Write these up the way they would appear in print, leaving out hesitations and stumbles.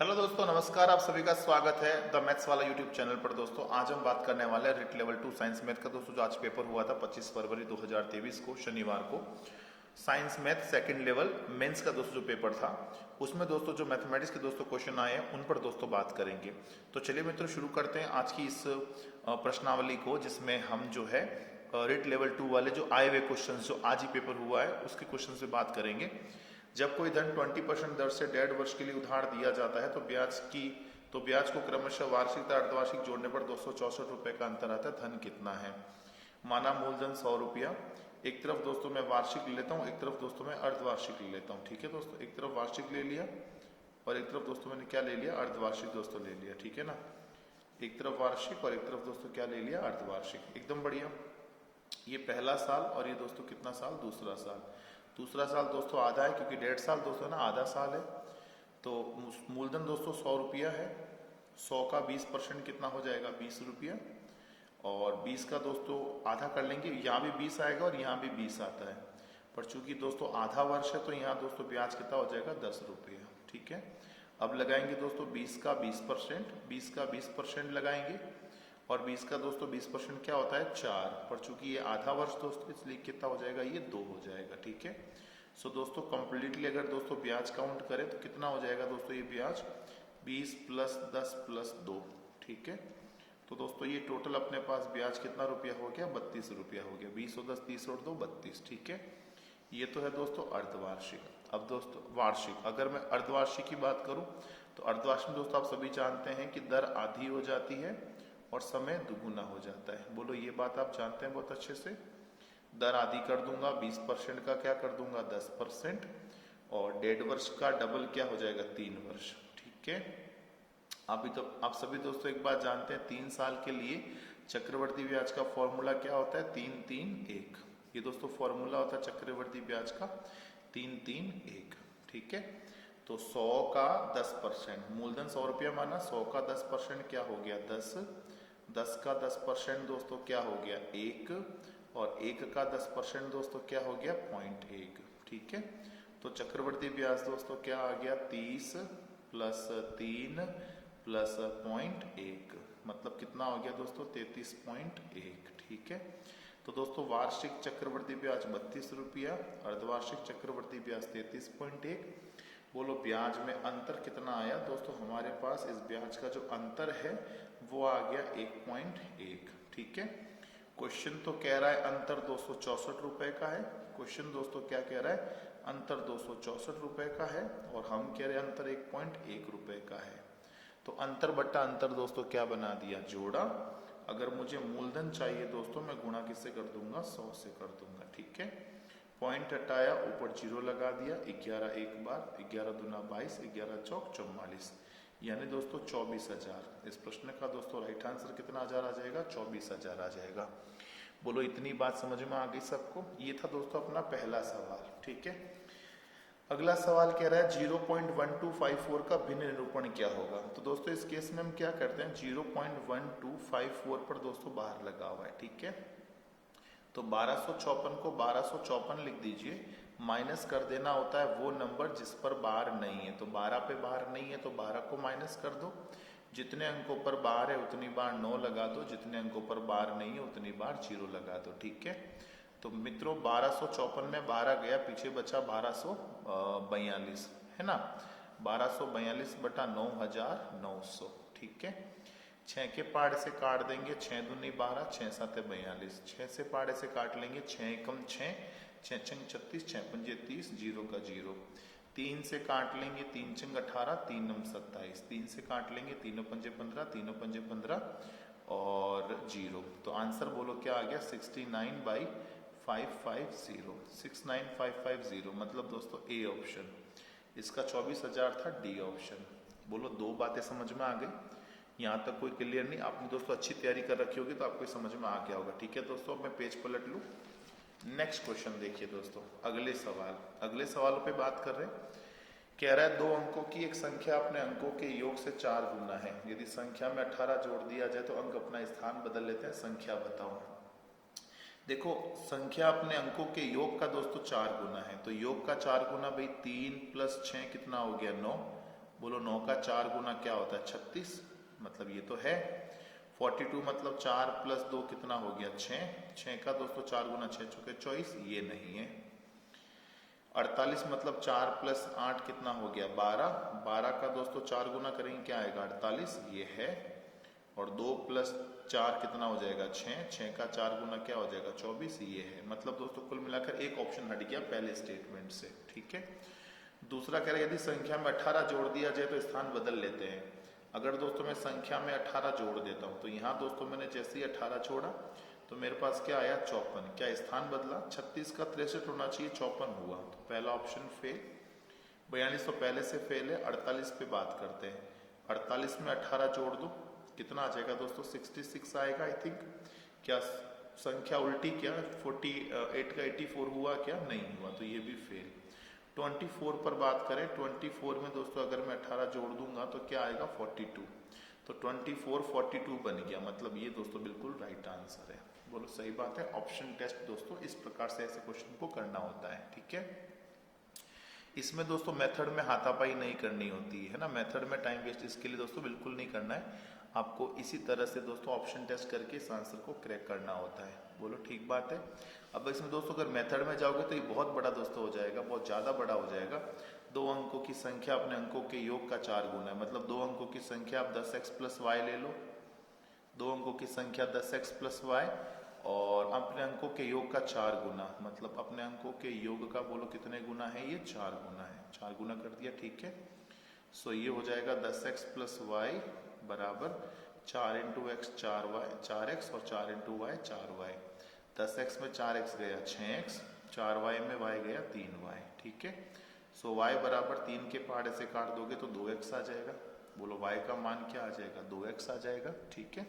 Hello दोस्तों, नमस्कार। आप सभी का स्वागत है द मैथ्स वाला यूट्यूब चैनल पर। दोस्तों आज हम बात करने वाले हैं रिट लेवल 2 साइंस मैथ का। दोस्तों जो आज पेपर हुआ था 25 फरवरी 2023 को शनिवार को, science math second level mains का दोस्तों जो पेपर था, उसमें दोस्तों जो मैथमेटिक्स के दोस्तों क्वेश्चन आए हैं उन पर दोस्तों बात करेंगे। तो चलिए मित्रों शुरू करते हैं आज की इस प्रश्नावली को, जिसमें हम जो है रिट लेवल 2 वाले जो आए हुए क्वेश्चन जो आज ही पेपर हुआ है उसके क्वेश्चन से बात करेंगे। जब कोई धन 20% दर से 1.5 वर्ष के लिए उधार दिया जाता है तो ब्याज को क्रमशः वार्षिक तथा अर्धवार्षिक जोड़ने पर 264 रुपए का अंतर आता है। धन कितना है? माना मूलधन 100 रुपया। एक तरफ दोस्तों मैं वार्षिक ले लेता हूँ, एक तरफ दोस्तों मैं अर्धवार्षिक ले लेता हूँ। ठीक है दोस्तों, एक तरफ वार्षिक ले लिया और एक तरफ दोस्तों मैंने क्या ले लिया, अर्धवार्षिक दोस्तों ले लिया। ठीक है ना, एक तरफ वार्षिक और एक तरफ दोस्तों क्या ले लिया, अर्धवार्षिक। एकदम बढ़िया। ये पहला साल और ये दोस्तों कितना साल, दूसरा साल। दूसरा साल दोस्तों आधा है, क्योंकि 1.5 साल दोस्तों ना आधा साल है। तो मूलधन दोस्तों 100 रुपया है। 100 का 20% कितना हो जाएगा, 20 रुपया। और 20 का दोस्तों आधा कर लेंगे, यहाँ भी 20 आएगा और यहाँ भी 20 आता है। पर चूंकि दोस्तों आधा वर्ष है तो यहाँ दोस्तों ब्याज कितना हो जाएगा, 10 रुपया। ठीक है, अब लगाएंगे दोस्तों 20 का 20%, 20 का 20% लगाएंगे और 20 का दोस्तों 20% क्या होता है, 4। पर चूंकि ये आधा वर्ष दोस्तों, इसलिए कितना हो जाएगा, ये 2 हो जाएगा। ठीक है, सो दोस्तों कंप्लीटली अगर दोस्तों ब्याज काउंट करें तो कितना हो जाएगा दोस्तों, ये ब्याज 20 + 10 + 2। ठीक है, तो दोस्तों ये टोटल अपने पास ब्याज कितना रुपया हो गया, 32 रुपया हो गया। 20 और 10 30 और 2 32। ठीक है, ये तो है दोस्तों अर्धवार्षिक। अब दोस्तों वार्षिक, अगर मैं अर्धवार्षिक की बात करूं तो अर्धवार्षिक में दोस्तों आप सभी जानते हैं कि दर आधी हो जाती है और समय दुगुना हो जाता है। बोलो ये बात आप जानते हैं बहुत अच्छे से। दर आधी कर दूंगा, 20% का क्या कर दूंगा, 10%। और 1.5 वर्ष का डबल क्या हो जाएगा, 3 वर्ष। ठीक है, अभी तो आप सभी दोस्तों एक बात जानते हैं, 3 साल के लिए चक्रवर्ती ब्याज का फॉर्मूला क्या होता है, 3 3 1। ये दोस्तों फॉर्मूला होता है चक्रवर्ती ब्याज का, 3 3 1। ठीक है, तो 100 का 10%, मूलधन 100 रुपया माना, 100 का 10% क्या हो गया, 10। 10 का 10% दोस्तों क्या हो गया, 1। और 1 का 10% दोस्तों क्या हो गया, 0.1। ठीक है, तो चक्रवर्ती ब्याज दोस्तों क्या आ गया, 30 + 3 + 0.1, मतलब कितना हो गया दोस्तों, 33.1। ठीक है, तो दोस्तों वार्षिक चक्रवर्ती ब्याज 32 रुपया, अर्धवार्षिक चक्रवर्ती ब्याज 33.1। बोलो ब्याज में अंतर कितना आया दोस्तों, हमारे पास इस ब्याज का जो अंतर है वो आ गया 1.1। ठीक है, क्वेश्चन तो कह रहा है अंतर 264 रुपए का है। क्वेश्चन दोस्तों क्या कह रहा है, अंतर 264 रुपए का है और हम कह रहे हैं अंतर 1.1 रुपए का है। तो अंतर बट्टा अंतर दोस्तों क्या बना दिया, जोड़ा। अगर मुझे मूलधन चाहिए दोस्तों, मैं गुणा किससे कर दूंगा, 100 से कर दूंगा। ठीक है, पॉइंट हटाया, ऊपर 0 लगा दिया, 11 एक बार, 11 दूना 22, 11 चौक 44, यानी दोस्तों 24,000। इस प्रश्न का दोस्तों राइट आंसर कितना हजार आ जाएगा, 24,000 आ जाएगा। बोलो इतनी बात समझ में आ गई सबको। ये था दोस्तों अपना पहला सवाल। ठीक है, अगला सवाल कह रहा है 0.1254 का भिन्न निरूपण क्या होगा। तो दोस्तों इस केस में हम क्या करते हैं, 0.1254 पर दोस्तों बाहर लगा हुआ है। ठीक है, तो 1254 को 1254 लिख दीजिए, माइनस कर देना होता है वो नंबर जिस पर बार नहीं है। तो 12 पे बार नहीं है तो 12 को माइनस कर दो, जितने अंकों पर बार है उतनी बार 9 लगा दो, जितने अंकों पर बार नहीं है उतनी बार 0 लगा दो। ठीक है, तो मित्रों 1254 में 12 गया, पीछे बचा 1242 है ना, 1242 बटा 9,900। ठीक है, 6 के पाड़े से काट देंगे, 6 दूनी 12, 6 7 42, 6 से पाड़े से काट लेंगे, 6 एकम 6, 6 छंग 36, 6 पंजे 30, 0 का 0। 3 से काट लेंगे, 3 छंग 18, 3 नम 27, 3 से काट लेंगे, 3 पंजे 15, 3 पंजे 15 और 0। तो आंसर बोलो क्या आ गया, 69/550, 69550, मतलब दोस्तों ए ऑप्शन। इसका 24,000 था, डी ऑप्शन। बोलो दो बातें समझ में आ गई, यहाँ तक कोई क्लियर नहीं। आपने दोस्तों अच्छी तैयारी कर रखी होगी तो आपको समझ में आ गया होगा। ठीक है दोस्तों, अब मैं पेज पलट लूँ। नेक्स्ट क्वेश्चन देखिए दोस्तों, अगले सवालों पे बात कर रहे हैं। कह रहा है 2 अंकों की एक संख्या अपने अंकों के योग से 4 गुना है। यदि संख्या में 18 जोड़ दिया जाए तो अंक अपना स्थान बदल लेते हैं, संख्या बताओ। देखो संख्या अपने अंकों के योग का दोस्तों 4 गुना है, तो योग का 4 गुना भाई 3 + 6 कितना हो गया, 9। बोलो 9 का 4 गुना क्या होता है 36, मतलब ये तो है। 42 मतलब 4 प्लस 2 कितना हो गया 6, 6 का दोस्तों 4 गुना 6 चौके 24, ये नहीं है। 48 मतलब 4 प्लस 8 कितना हो गया 12, 12 का दोस्तों 4 गुना करेंगे क्या आएगा 48, ये है। और 2 प्लस 4 कितना हो जाएगा 6, 6 का 4 गुना क्या हो जाएगा 24, ये है। मतलब दोस्तों कुल मिलाकर एक ऑप्शन हट गया पहले स्टेटमेंट से, ठीक है। दूसरा कह रहा है यदि संख्या में 18 जोड़ दिया जाए तो स्थान बदल लेते हैं। अगर दोस्तों मैं संख्या में 18 जोड़ देता हूं तो यहाँ दोस्तों मैंने जैसे ही 18 छोड़ा तो मेरे पास क्या आया 54, क्या स्थान बदला, 36 का 63 होना चाहिए 54 हुआ, तो पहला ऑप्शन फेल। 42 तो पहले से फेल है। 48 पे बात करते हैं, 48 में 18 जोड़ दो कितना आ जाएगा दोस्तों 66 आएगा आई थिंक। क्या संख्या उल्टी, क्या 48 का 84 हुआ, क्या नहीं हुआ, तो ये भी फेल। 24 पर बात करें, 24 में दोस्तों अगर मैं 18 जोड़ दूंगा तो क्या आएगा 42, तो 24 42 बन गया, मतलब ये दोस्तों बिल्कुल राइट आंसर है। बोलो सही बात है। ऑप्शन टेस्ट दोस्तों इस प्रकार से ऐसे क्वेश्चन को करना होता है, ठीक है। इसमें दोस्तों मेथड में हाथापाई नहीं करनी होती है ना, मेथड में टाइम वेस्ट इसके लिए दोस्तों बिल्कुल नहीं करना है। आपको इसी तरह से दोस्तों ऑप्शन टेस्ट करके इस आंसर को क्रैक करना होता है। बोलो ठीक बात है। अब इसमें दोस्तों अगर मेथड में जाओगे तो ये बहुत बड़ा दोस्तों हो जाएगा, बहुत ज्यादा बड़ा हो जाएगा। 2 अंकों की संख्या अपने अंकों के योग का 4 गुना है, मतलब 2 अंकों की संख्या आप 10x प्लस वाई ले लो, 2 अंकों की संख्या 10x प्लस वाई और अपने अंकों के योग का 4 गुना, मतलब अपने अंकों के योग का बोलो कितने गुना है, ये 4 गुना है, 4 गुना कर दिया, ठीक है। सो ये हो जाएगा 10x प्लस वाई बराबर 4 इंटू एक्स 4x और 4 इंटू वाई 4y। 10x में 4x गया 6x, 4y में y गया 3y, ठीक है। सो y बराबर 3 के पहाड़े से काट दोगे तो 2x आ जाएगा। बोलो y का मान क्या आ जाएगा 2x आ जाएगा, ठीक है।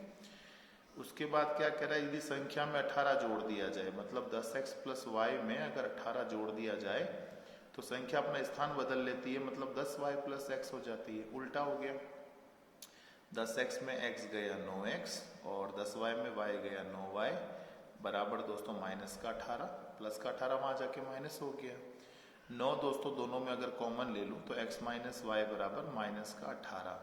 उसके बाद क्या कह रहा है, यदि संख्या में 18 जोड़ दिया जाए, मतलब 10x प्लस वाई में अगर 18 जोड़ दिया जाए तो संख्या अपना स्थान बदल लेती है, मतलब 10y प्लस x हो जाती है, उल्टा हो गया। 10x में x गया 9x और 10y में y गया 9y बराबर दोस्तों माइनस का 18, प्लस का 18 वहां जाके माइनस हो गया। 9 दोस्तों दोनों में अगर कॉमन ले लूं तो x माइनस वाई बराबर माइनस का 18,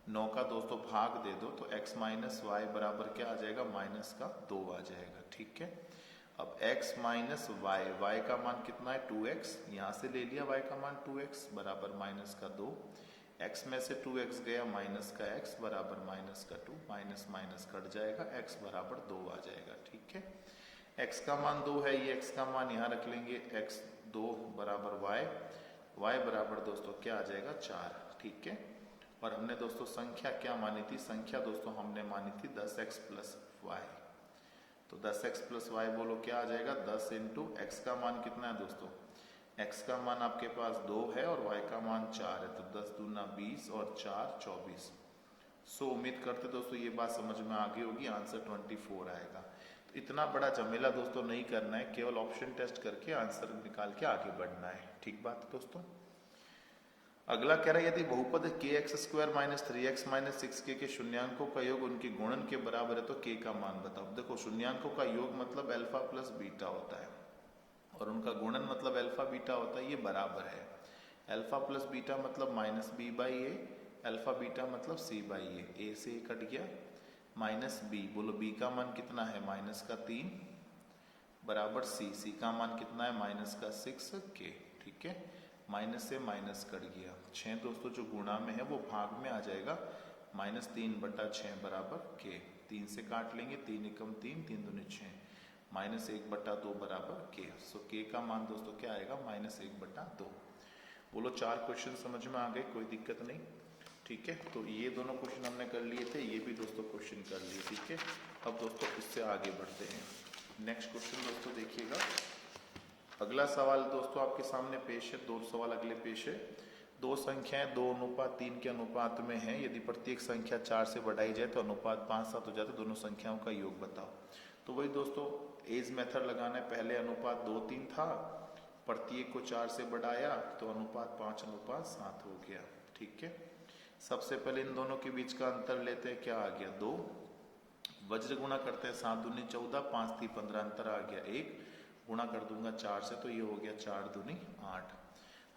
9 का दोस्तों भाग दे दो तो x माइनस वाई बराबर क्या आ जाएगा माइनस का 2 आ जाएगा, ठीक है। अब x माइनस वाई, y का मान कितना है 2x, यहाँ से ले लिया y का मान 2x बराबर माइनस का 2, x में से 2x गया माइनस का x बराबर माइनस का 2, माइनस माइनस कट जाएगा, x बराबर 2 आ जाएगा, ठीक है। x का मान 2 है, ये x का मान यहाँ रख लेंगे, x 2 बराबर y बराबर दोस्तों क्या आ जाएगा 4, ठीक है। और हमने दोस्तों संख्या क्या मानी थी, संख्या दोस्तों हमने मानी थी 10x प्लस वाई, तो 10x प्लस वाई बोलो क्या आ जाएगा 10 इंटू एक्स का मान कितना है दोस्तों, x का मान आपके पास 2 है और y का मान 4 है, तो 10 दूना 20 और 4 24। सो उम्मीद करते दोस्तों ये बात समझ में आ गई होगी, आंसर 24 आएगा। तो इतना बड़ा झमेला दोस्तों नहीं करना है, केवल ऑप्शन टेस्ट करके आंसर निकाल के आगे बढ़ना है, ठीक बात है दोस्तों। अगला कह रहा है यदि बहुपद kx² minus 3x minus 6k के शून्यांकों का योग उनके गुणन के बराबर है तो k का मान बताओ। देखो शून्यांकों का योग मतलब अल्फा प्लस बीटा होता है और उनका गुणन मतलब अल्फा बीटा होता है, ये बराबर है। अल्फा प्लस बीटा मतलब minus B by A, alpha beta मतलब सी बाई ए से ए कट गया, माइनस बी, बोलो बी का मान कितना है माइनस का 3 बराबर सी का मान कितना है माइनस का 6k, ठीक है। माइनस से माइनस कट गया, 6 दोस्तों जो गुणा में है वो भाग में आ जाएगा, माइनस 3/6 बराबर k, 3 से काट लेंगे, 3 एकम 3, 3 दूनी 6, माइनस 1/2 बराबर k। सो k का मान दोस्तों क्या आएगा माइनस 1/2। बोलो 4 क्वेश्चन समझ में आ गए, कोई दिक्कत नहीं, ठीक है। तो ये दोनों क्वेश्चन हमने कर लिए थे, ये भी दोस्तों क्वेश्चन कर लिए, ठीक है। अब दोस्तों इससे आगे बढ़ते हैं, नेक्स्ट क्वेश्चन दोस्तों देखिएगा। अगला सवाल दोस्तों आपके सामने पेश है, 2 सवाल अगले पेश है। 2 संख्याएं 2:3 के अनुपात में हैं, यदि प्रत्येक संख्या 4 से बढ़ाई जाए तो अनुपात 5-7 हो जाता है, दोनों संख्याओं का योग बताओ। तो वही दोस्तों एज मेथड लगाना है, पहले अनुपात 2:3 था, प्रत्येक को 4 से बढ़ाया तो अनुपात 5:7 हो गया, ठीक है। सबसे पहले इन दोनों के बीच का अंतर लेते हैं, क्या आ गया 2, वज्र गुणा करते हैं 7 दूनी 14, 5 3 15, अंतर आ गया 1, गुणा कर दूंगा 4 से तो ये हो गया 4 दूनी 8।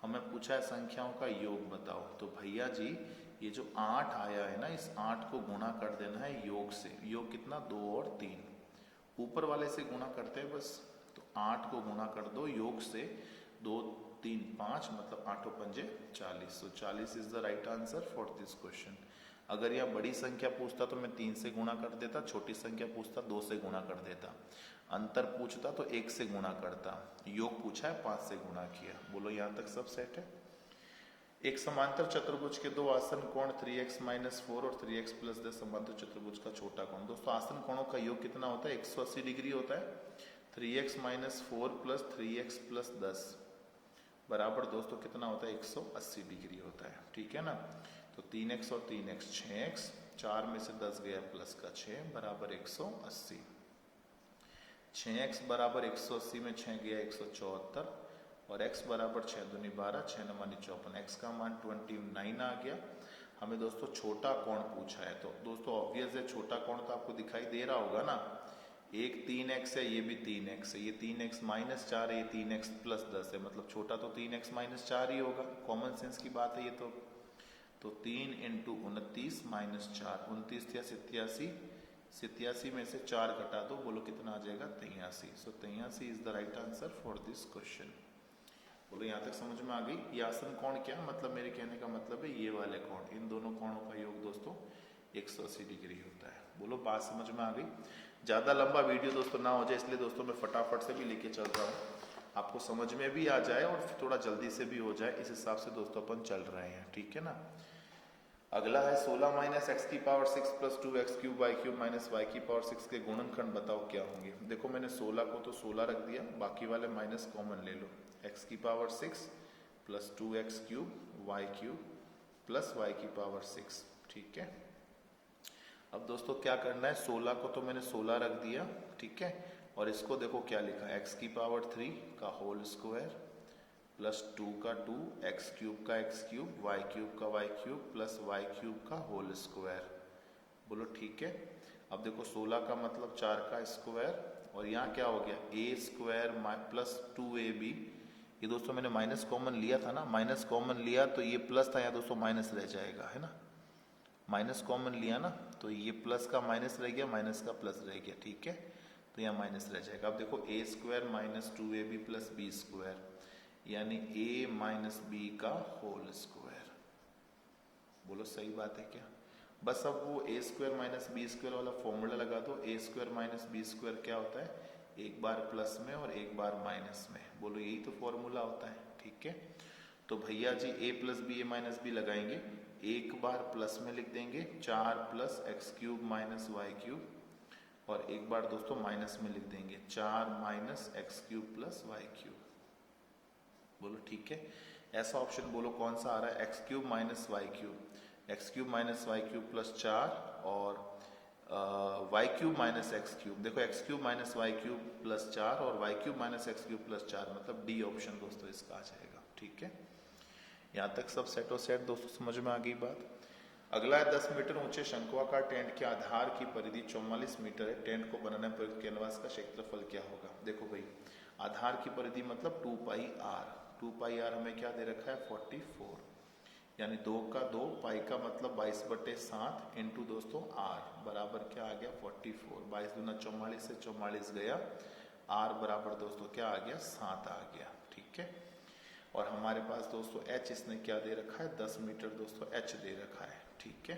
हमें पूछा है संख्याओं का योग बताओ। तो भैया जी ये जो 8 आया है ना, इस 8 को गुणा कर देना है योग से। योग कितना, 2 और 3, ऊपर वाले से गुणा करते हैं बस। तो 8 को गुणा कर दो योग से, 2 3 5 मतलब 8 पंजे 40। तो 40 is the right answer for this question. अगर यह बड़ी संख्या पूछता तो मैं 3 से गुणा कर देता, छोटी संख्या पूछता 2 से गुणा कर देता, अंतर पूछता तो 1 से गुणा करता, योग पूछा है 5 से गुणा किया। बोलो यहाँ तक सब सेट है। एक समांतर चतुर्भुज के दो आसन कोण 3x - 4 और 3x + 10 समांतर चतुर्भुज का छोटा कोण। दोस्तों आसन कोणों का योग कितना होता है, 180 डिग्री होता है। 3x - 4 + 3x + 10 बराबर दोस्तों कितना होता है, 180 डिग्री होता है। ठीक है ना। तो 3x और 3x 6x, 4 में से 10 गया प्लस का 6 बराबर 180। 6x बराबर 180 में 6 गया 174 और x बराबर 6 दूनी 12, 6 9 54, x का मान 29 आ गया। हमें दोस्तों छोटा कोण पूछा है, तो दोस्तों ऑब्वियस है छोटा कोण तो आपको दिखाई दे रहा होगा ना। एक 3x है, ये भी 3x है, ये 3x - 4 है, ये 3x + 10 है, मतलब छोटा तो 3x - 4 ही होगा। कॉमन सेंस की बात है ये तो 3 × 29 - 4, 29 या 87, 87 में से 4 घटा दो, बोलो कितना आ जाएगा, 83। सो 83 is the right answer for this question. बोलो यहाँ तक समझ में आ गई। ये आसन कोण क्या मतलब, मेरे कहने का मतलब है ये वाले कोण, इन दोनों कोणों का योग दोस्तों 180 डिग्री होता है। बोलो बात समझ में आ गई। ज़्यादा लंबा वीडियो दोस्तों ना हो जाए, इसलिए दोस्तों मैं फटाफट से भी लेके चल रहा हूँ, आपको समझ में भी आ जाए और थोड़ा जल्दी से भी हो जाए, इस हिसाब से दोस्तों अपन चल रहे हैं। ठीक है ना। अगला है 16 - x की पावर 6 + 2x³ y³ - y³ 6 के गुणनखंड बताओ क्या होंगे। देखो मैंने 16 को तो 16 रख दिया, बाकी वाले माइनस कॉमन ले लो। x³ + 2x³ y³ + y³ 6। ठीक है। अब दोस्तों क्या करना है, 16 को तो मैंने 16 रख दिया, ठीक है। और इसको देखो क्या लिखा है, x³ का होल स्क्वायर + 2 का 2, x³ का x³ y³ का y³ + y³ का होल स्क्वायर। बोलो ठीक है। अब देखो 16 का मतलब 4 का स्क्वायर, और यहाँ क्या हो गया, a² + 2ab। ये दोस्तों मैंने माइनस कॉमन लिया था ना, माइनस कॉमन लिया तो ये प्लस था, यहाँ दोस्तों माइनस रह जाएगा, है ना। माइनस कॉमन लिया ना तो ये प्लस का माइनस रह गया, माइनस का प्लस रह गया। ठीक है। तो यहाँ माइनस रह जाएगा। अब देखो a² - 2ab + b², यानी a - b का होल स्क्वायर। बोलो सही बात है क्या। बस अब वो a² - b² वाला फॉर्मूला लगा दो। a² - b² क्या होता है, एक बार प्लस में और एक बार माइनस में। बोलो यही तो फॉर्मूला होता है। ठीक है। तो भैया जी a + b a - b लगाएंगे, एक बार प्लस में लिख देंगे 4 + x³ - y³, और एक बार दोस्तों माइनस में लिख देंगे 4 - x³ + y³। बोलो ठीक है। ऐसा ऑप्शन बोलो कौन सा आ रहा है, x³ - y³, x³ - y³ + 4 और y³ - x³। देखो x³ - y³ + 4 और y³ - x³ + 4, मतलब डी ऑप्शन दोस्तों इसका आ जाएगा। ठीक है। यहाँ तक सब सेटो सेट दोस्तों समझ में आ गई बात। अगला है 10 मीटर ऊंचे शंक्वाकार टेंट के आधार की परिधि 44 मीटर है। टेंट को बनाने पर कैनवास का क्षेत्रफल क्या होगा। देखो भाई आधार की परिधि मतलब 2πr, 2πr हमें क्या दे रखा है 44, यानी 2 का 2, पाई का मतलब 22/7 इंटू दोस्तों r बराबर क्या आ गया 44। 22 दूना 44 से 44 गया, r बराबर दोस्तों क्या आ गया 7 आ गया। ठीक है। और हमारे पास दोस्तों h इसने क्या दे रखा है 10 मीटर दोस्तों h दे रखा है। ठीक है।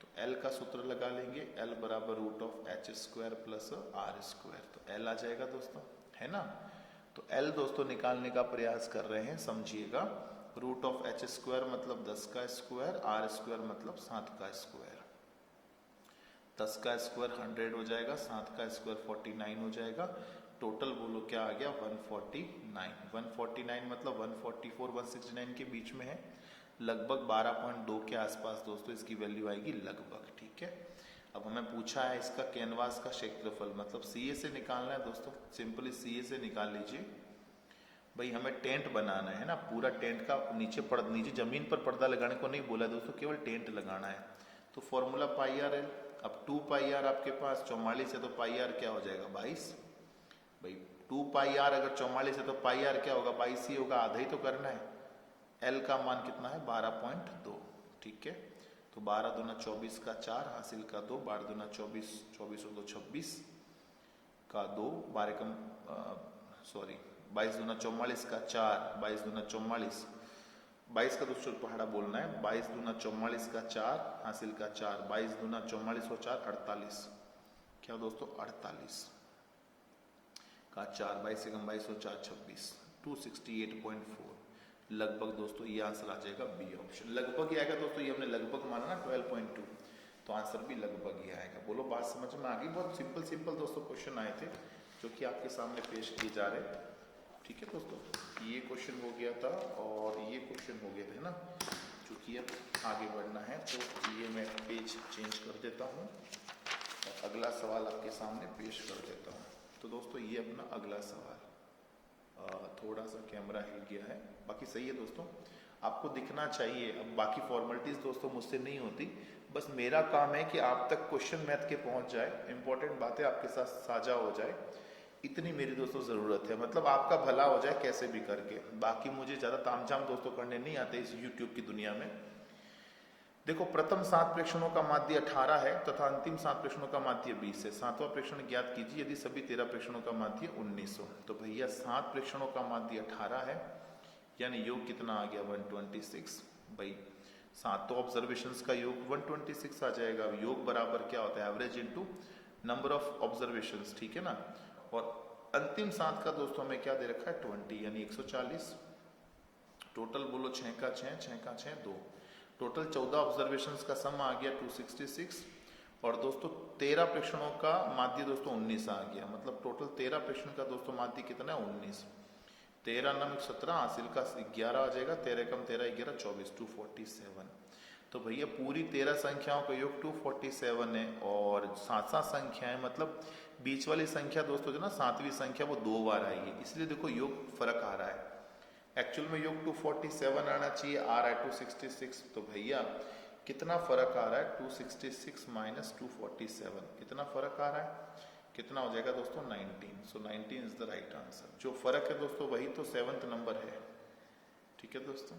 तो L का सूत्र लगा लेंगे, L बराबर √h² + r²। तो L आ जाएगा दोस्तों, है ना। तो L दोस्तों निकालने का प्रयास कर रहे हैं, समझिएगा। √h² मतलब 10 का स्क्वायर, r² मतलब 7 का स्क्वायर। 10 का स्क्वायर 100 हो जाएगा, 7 का स्क्वायर 49 हो जाएगा। टोटल बोलो क्या आ गया 149। 149 मतलब 144 169 के बीच में है, लगभग 12.2 के आसपास दोस्तों इसकी वैल्यू आएगी लगभग। ठीक है। अब हमें पूछा है इसका कैनवास का क्षेत्रफल, मतलब CA से निकालना है दोस्तों। सिंपली CA से निकाल लीजिए। भाई हमें टेंट बनाना है ना, पूरा टेंट का नीचे जमीन पर पर्दा लगाने को नहीं बोला दोस्तों, केवल टेंट लगाना है। तो फॉर्मूला πr है। अब 2πr आपके पास 44 है तो πr क्या हो जाएगा 22। भाई 2πr अगर 44 है तो πr क्या होगा 22 ही होगा, आधा ही तो करना है। एल का मान कितना है 12.2, ठीक है। तो 12 दूना 24 का 4 हासिल का 2, 12 दूना 24, 24 और 2 26 का 2, 12 कम 22 दूना 44 का 4, 22 दूना 44, 22 का दोस्तों पहाड़ा बोलना है, 22 दूना 44 का 4 हासिल का 4, 22 दूना 44 और 4 48, क्या दोस्तों 48 का 4, 22 से कम 22 और 4 26, 268.4। लगभग दोस्तों ये आंसर आ जाएगा बी ऑप्शन। लगभग ही आएगा दोस्तों, ये हमने लगभग माना ना 12.2, तो आंसर भी लगभग ही आएगा। बोलो बात समझ में आ गई? बहुत सिंपल सिंपल दोस्तों क्वेश्चन आए थे जो कि आपके सामने पेश किए जा रहे हैं, ठीक है दोस्तों। ये क्वेश्चन हो गया था और ये क्वेश्चन हो गया था ना। चूंकि अब आगे बढ़ना है तो ये मैं पेज चेंज कर देता हूँ और अगला सवाल आपके सामने पेश कर देता हूँ। तो दोस्तों ये अपना अगला सवाल, थोड़ा सा कैमरा हिल गया है, बाकी सही है दोस्तों, आपको दिखना चाहिए। अब बाकी फॉर्मेलिटीज दोस्तों मुझसे नहीं होती, बस मेरा काम है कि आप तक क्वेश्चन मैथ के पहुंच जाए, इंपॉर्टेंट बातें आपके साथ साझा हो जाए, इतनी मेरी दोस्तों ज़रूरत है। मतलब आपका भला हो जाए कैसे भी करके। बाकी मुझे ज़्यादा तामझाम दोस्तों करने नहीं आते इस यूट्यूब की दुनिया में। देखो, प्रथम 7 प्रेक्षणों का माध्य 18 है तथा अंतिम 7 प्रेक्षणों का माध्य 20 है। 7वां प्रेक्षण ज्ञात कीजिए यदि सभी 13 प्रेक्षणों का माध्य 19 हो। तो भैया 7 प्रेक्षणों का माध्य 18 है, यानी योग कितना आ गया 126। भाई 7 ऑब्जर्वेशंस का योग 126 आ जाएगा। योग बराबर क्या होता है, average into number of observations, ठीक है ना। और अंतिम 7 का दोस्तों हमें क्या दे रखा है 20, यानी 140। टोटल बोलो 6 का 6, 6 का 6 2, टोटल 14 ऑब्जर्वेशंस का सम आ गया 266। और दोस्तों 13 प्रेक्षणों का माध्य दोस्तों 19 आ गया। मतलब टोटल 13 प्रेक्षण का दोस्तों माध्य कितना है 19। 13 नम 17 हासिल का 11 आ जाएगा, 13 कम 13 11 24, 247। तो भैया पूरी 13 संख्याओं का योग 247 है। और 7 संख्याएं मतलब बीच वाली संख्या दोस्तों जो ना 7वीं संख्या वो 2 बार आई है, इसलिए देखो योग फर्क आ रहा है। एक्चुअल में योग 247 आना चाहिए, आ रहा है 266। तो भैया कितना फर्क आ रहा है 266 माइनस 247, कितना फर्क आ रहा है, कितना हो जाएगा दोस्तों 19। सो 19 इज द राइट आंसर। जो फर्क है दोस्तों वही तो 7th नंबर है, ठीक है दोस्तों।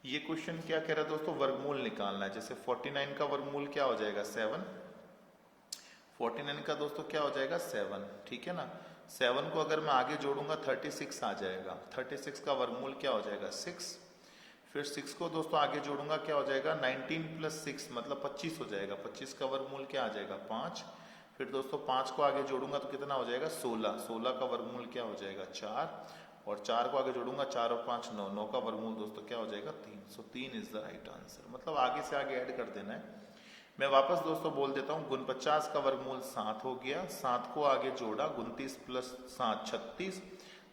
ये क्वेश्चन क्या कह रहा है दोस्तों, वर्गमूल निकालना है। जैसे 49 का वर्गमूल क्या हो जाएगा 7, 49 का दोस्तों क्या हो जाएगा 7, ठीक है ना। 7 को अगर मैं आगे जोड़ूंगा 36 आ जाएगा। 36 का वर्गमूल क्या हो जाएगा 6। फिर 6 को दोस्तों आगे जोड़ूंगा क्या हो जाएगा 19 प्लस 6 मतलब 25 हो जाएगा। 25 का वर्गमूल क्या आ जाएगा 5। फिर दोस्तों 5 को आगे जोड़ूंगा तो कितना हो जाएगा 16। 16 का वर्गमूल क्या हो जाएगा 4। और 4 को आगे जोड़ूंगा 4 और 5 9, 9 का वर्गमूल दोस्तों क्या हो जाएगा 3। सो 3 इज द राइट आंसर। मतलब आगे से आगे ऐड कर देना है। मैं वापस दोस्तों बोल देता हूँ, 49 का वर्गमूल 7 हो गया। 7 को आगे जोड़ा 29 प्लस 7 36,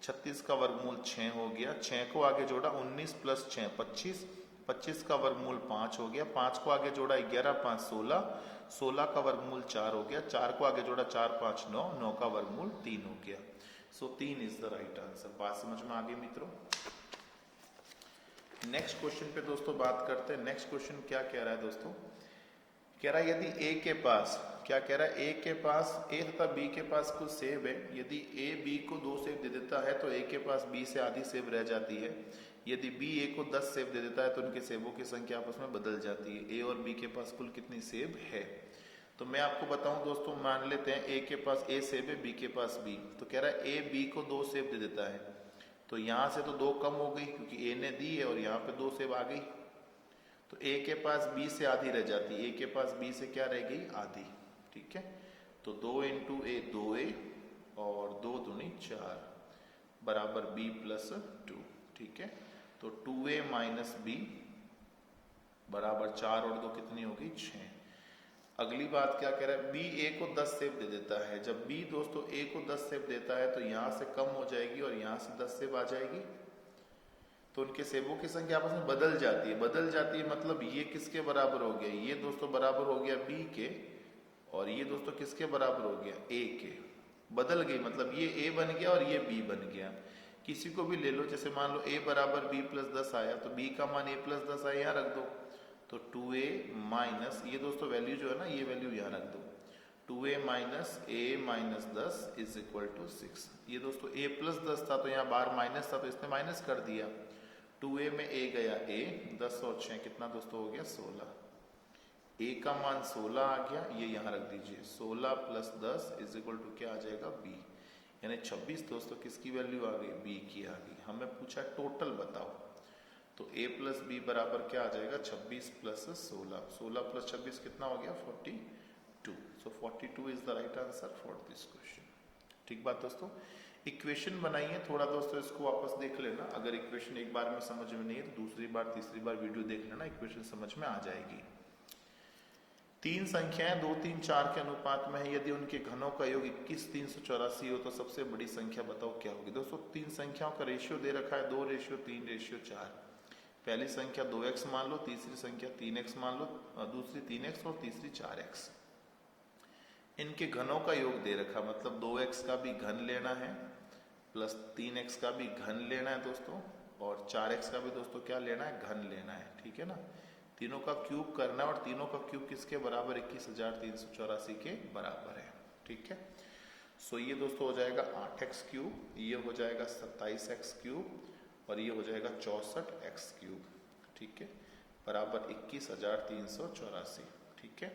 36 का वर्गमूल 6 हो गया। 6 को आगे जोड़ा 19 प्लस 6 25, 25 का वर्गमूल 5 हो गया। 5 को आगे जोड़ा 11 5 16, 16 का वर्गमूल 4 हो गया। 4 को आगे जोड़ा 4 5 9, 9 का वर्गमूल 3 हो गया। सो 3 इज द राइट आंसर। बात समझ में आ गई मित्रों। नेक्स्ट क्वेश्चन पे दोस्तों बात करते हैं। नेक्स्ट क्वेश्चन क्या कह रहा है दोस्तों, कह रहा है यदि ए के पास, क्या कह रहा है, ए के पास ए तथा बी के पास कुछ सेब है। यदि ए बी को 2 सेब दे देता है तो ए के पास बी से आधी सेब रह जाती है। यदि बी ए को 10 सेब दे देता है तो उनके सेबों की संख्या आपस में बदल जाती है। ए और बी के पास कुल कितनी सेब है। तो मैं आपको बताऊं दोस्तों, मान लेते हैं ए के पास ए सेब है, बी के पास बी। तो कह रहा है ए बी को 2 सेब दे देता है। तो यहाँ से तो 2 कम हो गई क्योंकि ए ने दी है और यहाँ पे 2 सेब आ गई। तो ए के पास बी से आधी रह जाती है। ए के पास बी से क्या रह गई आधी, ठीक है। तो 2 इंटू ए 2a और 2 दूनी 4 बराबर b प्लस 2, ठीक है। तो 2a माइनस बी बराबर 4 और 2 कितनी होगी 6। अगली बात क्या कह रहा है, बी ए को 10 सेब दे देता है। जब बी दोस्तों ए को 10 सेब देता है तो यहां से कम हो जाएगी और यहां से 10 सेब आ जाएगी। तो उनके सेबों की संख्या आपस में बदल जाती है। बदल जाती है मतलब ये किसके बराबर हो गया, ये दोस्तों बराबर हो गया बी के, और ये दोस्तों किसके बराबर हो गया ए के। बदल गई मतलब ये ए बन गया और ये बी बन गया। किसी को भी ले लो, जैसे मान लो ए बराबर बी प्लस 10 आया तो बी का मान ए प्लस 10 आया, यहाँ रख दो। तो 2a माइनस ये दोस्तों वैल्यू जो है ना, ये वैल्यू यहाँ रख दो। 2a minus A minus 10 is equal to 6। ये दोस्तों a प्लस 10 था तो यहाँ बार माइनस था तो इसने माइनस कर दिया। 2a में a गया a, 10 और 6 कितना दोस्तों हो गया 16। a का मान 16 आ गया, ये यहाँ रख दीजिए। 16 प्लस 10 इज इक्वल टू क्या आ जाएगा b, यानी 26 दोस्तों किसकी वैल्यू आ गई, b की आ गई। हमें पूछा टोटल बताओ, तो a प्लस b बराबर क्या आ जाएगा 26 प्लस 16। 16 प्लस 26 कितना हो गया 42। सो 42 is the right answer for this question. ठीक बात दोस्तों। इक्वेशन बनाइए थोड़ा दोस्तों, इसको वापस देख लेना। अगर इक्वेशन एक बार में समझ में नहीं है तो दूसरी बार तीसरी बार वीडियो देख लेना, इक्वेशन समझ में आ जाएगी। तीन संख्याएं 2, 3, 4 के अनुपात में है। यदि उनके घनों का योग 21, 384 हो तो सबसे बड़ी संख्या बताओ क्या होगी। दोस्तों तीन संख्याओं का रेशियो दे रखा है 2:3:4। पहली संख्या 2x मान लो, तीसरी संख्या 3x मान लो, दूसरी 3x और तीसरी 4x। इनके घनों का योग दे रखा, मतलब 2x का भी घन लेना है प्लस 3x का भी घन लेना है दोस्तों, और 4x का भी दोस्तों क्या लेना है, घन लेना है। ठीक है ना, तीनों का क्यूब करना है, और तीनों का क्यूब किसके बराबर, 21,384 के बराबर है। ठीक है, सो ये दोस्तों हो जाएगा 8x क्यूब, ये हो जाएगा 27x क्यूब, और ये हो जाएगा 64x क्यूब। ठीक है, बराबर 21,384। ठीक है,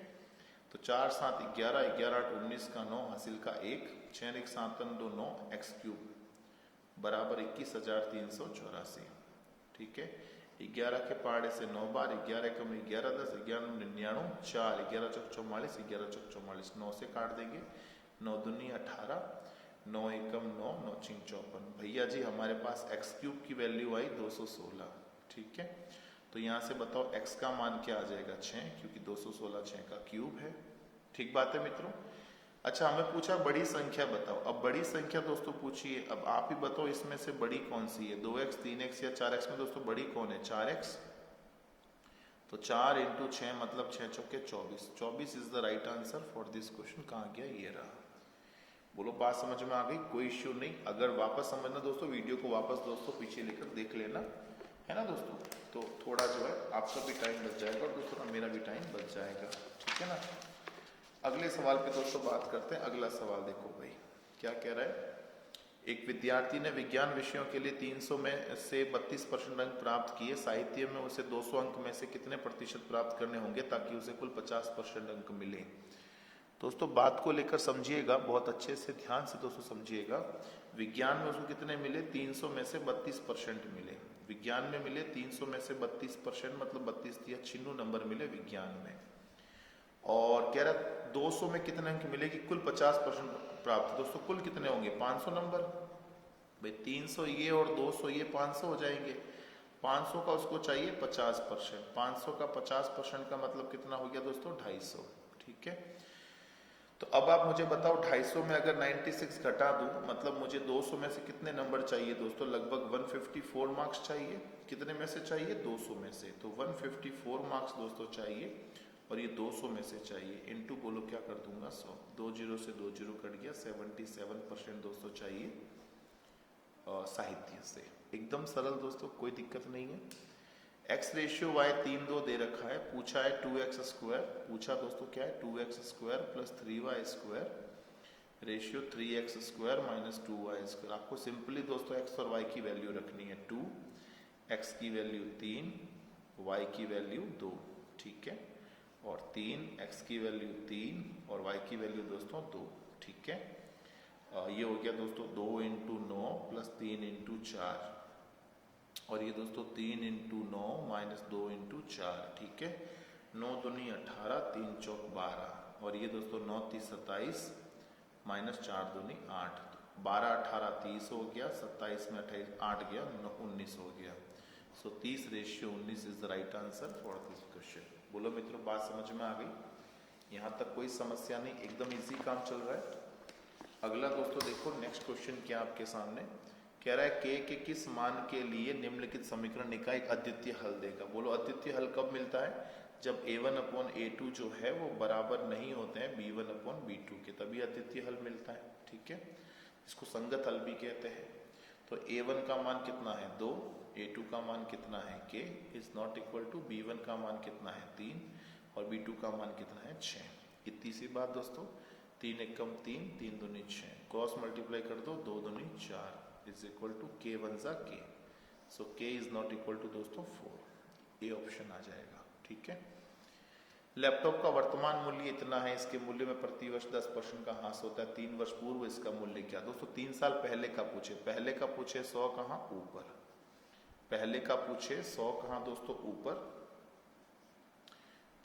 तो 4 7 11, 11 8 19 का 9 हासिल का 1, 6 1 7 2 9 x क्यूब बराबर 21,384। ठीक है, 11 के पहाड़े से 9 बार, 11 कम 11 10, 11 99 4, 11 चौक 44, 11 चौक 44, 9 से काट देंगे, 9 दूनी 18, 9 एकम 9, 9 छिंग 54। भैया जी हमारे पास x क्यूब की वैल्यू आई 216। ठीक है, तो यहाँ से बताओ x का मान क्या आ जाएगा 6, क्योंकि 216 6 का क्यूब है। ठीक बात है मित्रों। अच्छा, हमें पूछा बड़ी संख्या बताओ। अब बड़ी संख्या दोस्तों पूछिए, अब आप ही बताओ इसमें से बड़ी कौन सी है, 2x 3x या 4x में दोस्तों बड़ी कौन है, 4x। तो 4 × 6 मतलब 6 चौके 24। 24 is the right answer for this question. कहाँ गया, ये रहा। बोलो बात समझ में आ गई, कोई इश्यू नहीं। अगर वापस समझना दोस्तों, वीडियो को वापस दोस्तों पीछे लेकर देख लेना, है ना दोस्तों, तो थोड़ा जो है आपका भी टाइम बच जाएगा और दोस्तों मेरा भी टाइम बच जाएगा। ठीक है ना। अगले सवाल पे दोस्तों बात करते हैं। अगला सवाल देखो भाई क्या कह रहा है। एक विद्यार्थी ने विज्ञान विषयों के लिए 300 में से 32% अंक प्राप्त किए। साहित्य में उसे 200 अंक में से कितने प्रतिशत प्राप्त करने होंगे ताकि उसे कुल 50% अंक मिले। दोस्तों बात को लेकर समझिएगा, बहुत अच्छे से ध्यान से दोस्तों समझिएगा। विज्ञान में उसको कितने मिले, 300 में से 32% मिले। विज्ञान में मिले 300 में से 32%, मतलब 32 या 96 नंबर मिले विज्ञान में। और कह रहा 200 में कितने अंक मिले कि कुल 50% प्राप्त। दोस्तों कुल कितने होंगे, 500 नंबर। भाई 300 ये और 200 ये 500 हो जाएंगे। 500 का उसको चाहिए 50%। 500 का 50% का मतलब कितना हो गया दोस्तों, 250। ठीक है, तो अब आप मुझे बताओ 250 में अगर 96 घटा दूं, मतलब मुझे 200 में से कितने नंबर चाहिए दोस्तों, लगभग 154 मार्क्स चाहिए। कितने में से चाहिए, 200 में से। तो 154 मार्क्स दोस्तों चाहिए, और ये 200 में से चाहिए। इनटू बोलो क्या कर दूंगा 100, 2 0 से 2 0 कट गया। 77% दोस्तों चाहिए साहित्य से। एकदम सरल दोस्तों, कोई दिक्कत नहीं है। x रेशियो y 3 2 दे रखा है। पूछा है 2x स्क्वायर। पूछा दोस्तों क्या है, 2x square plus 3y square ratio 3x square minus 2y square. आपको सिंपली दोस्तों x और y की वैल्यू रखनी है 2, x की वैल्यू 3, y की वैल्यू 2। ठीक है, और 3, x की वैल्यू 3 और y की वैल्यू दोस्तों 2। ठीक है, ये हो गया दोस्तों 2 × 9 प्लस 3 × 4, और ये दोस्तों 3 × 9 माइनस 2 × 4। ठीक है, 9 दूनी 18, 3 चौक 12, और ये दोस्तों 9 3 27 माइनस 4 दूनी 8, 12 18 30 हो गया, 27 में 28 8 गया, 19 हो गया। सो 30 ratio 19 is the right answer for this question. बोलो मित्रों बात समझ में आ गई, यहाँ तक कोई समस्या नहीं, एकदम इजी काम चल रहा है। अगला दोस्तों देखो नेक्स्ट क्वेश्चन क्या आपके सामने कह रहा है, के किस मान के लिए निम्नलिखित समीकरण का एक अद्वितीय हल देगा। बोलो अद्वितीय हल कब मिलता है, जब a1/a2 जो है वो बराबर नहीं होते हैं b1/b2 के, तभी अद्वितीय हल मिलता है। ठीक है, इसको संगत हल भी कहते हैं। तो a1 का मान कितना है 2, a2 का मान कितना है k is not equal to b1 का मान कितना है 3 और b2 का मान कितना है 6। इतनी सी बात दोस्तों, 3 एकम 3, 3 दूनी 6, क्रॉस मल्टीप्लाई कर दो 2 दूनी 4 इज इक्वल टू k 1 जा k। So k is not equal to दोस्तों 4, ए ऑप्शन आ जाएगा। ठीक है, लैपटॉप का वर्तमान मूल्य इतना है, इसके मूल्य में प्रतिवर्ष 10% का ह्रास होता है, 3 वर्ष पूर्व इसका मूल्य क्या? दोस्तों 3 साल पहले का पूछे, पहले का पूछे 100 कहाँ ऊपर, पहले का पूछे 100 कहाँ दोस्तों ऊपर,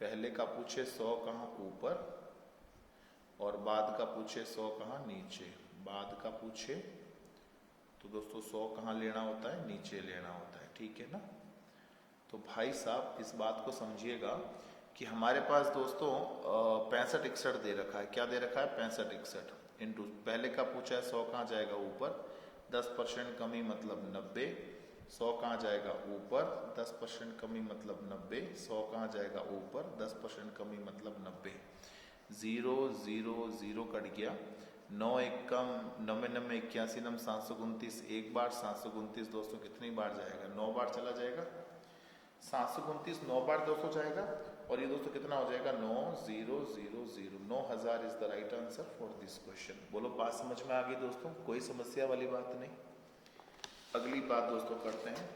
पहले का पूछे 100 कहाँ ऊपर, और बाद का पूछे 100 कहाँ नीचे। बाद का पूछे तो दोस्तों 100 कहाँ लेना होता है, नीचे लेना होता है। ठीक है ना, तो भाई साहब इस बात को समझिएगा कि हमारे पास दोस्तों 65-61 दे रखा है। क्या दे रखा है? 65-61 इंटू, पहले का पूछा है 100 कहाँ जाएगा ऊपर, 10% कमी मतलब 90, 100 कहाँ जाएगा ऊपर, 10% कमी मतलब 90, 100 कहाँ जाएगा ऊपर, 10% कमी मतलब 90, 0 0 0 कट गया, 9 एकम 99 81 नम 729, एक बार 729 दोस्तों कितनी बार जाएगा? 9 बार चला जाएगा, 729 9 बार दोस्तों जाएगा, और ये दोस्तों कितना हो जाएगा? 9 0 0 0, 9000 is the right answer for this question. बोलो बात समझ में आ गई दोस्तों, कोई समस्या वाली बात नहीं। अगली बात दोस्तों करते हैं,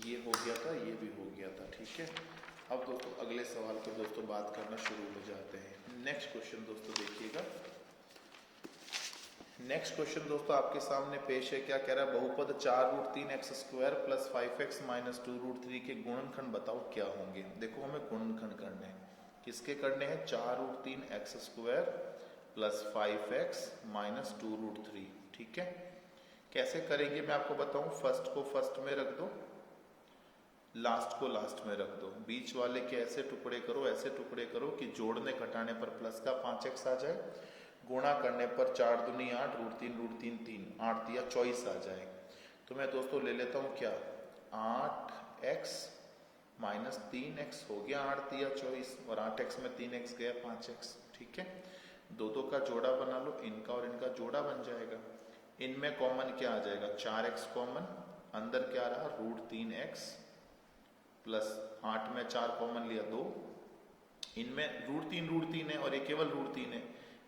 ये हो गया था, ये भी हो गया था। ठीक है, अब दोस्तों अगले सवाल पे दोस्तों बात करना शुरू हो जाते हैं। नेक्स्ट क्वेश्चन दोस्तों देखिएगा, नेक्स्ट क्वेश्चन दोस्तों आपके सामने पेश है। क्या कह रहा है? बहुपद 4√3x² प्लस 5x माइनस 2√3 के गुणनखंड बताओ क्या होंगे। देखो हमें गुणनखंड करने हैं, किसके करने हैं? 4√3x² plus 5x minus 2√3। ठीक है, कैसे करेंगे मैं आपको बताऊं। फर्स्ट को फर्स्ट में रख दो, लास्ट को लास्ट में रख दो, बीच वाले के ऐसे टुकड़े करो, ऐसे टुकड़े करो कि जोड़ने घटाने पर प्लस का 5x आ जाए, गुणा करने पर 4 दूनी 8, √3 3, 8 दिया 24 आ जाए। तो मैं दोस्तों ले लेता हूँ क्या, 8x माइनस 3x हो गया, 8 दिया 24, और 8x में 3x गया 5x। ठीक है, दो दो का जोड़ा बना लो, इनका और इनका जोड़ा बन जाएगा। इनमें कॉमन क्या आ जाएगा? 4x कॉमन, अंदर क्या रहा? √3x प्लस 8 में 4 कॉमन लिया 2, इनमें √3 है और ये केवल √3 है,